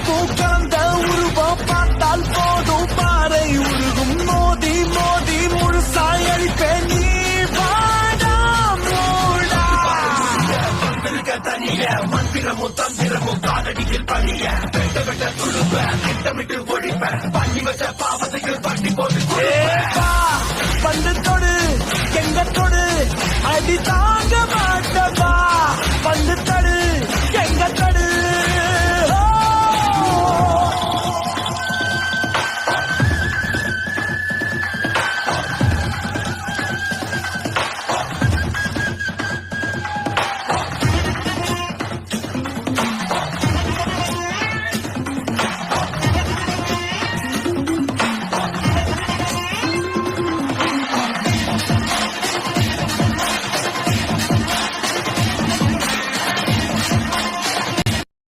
பூக்கலந்த உருவம் பார்த்தால் போதும் பாறை உருகும் மோதி மோதி முழுசாய் அழிப்பேன் நீ வாடா மூடா தனிய மந்திரமும் தந்திரமும் காலடியில் பணிய வெட்ட வெட்ட துழுப்ப திட்டமிட்டு ஒழிப்ப பண்ணி வச்ச பாவத்தைகள் பண்ணி போட்டு பந்து தொடு எங்க தொடு அடித்தா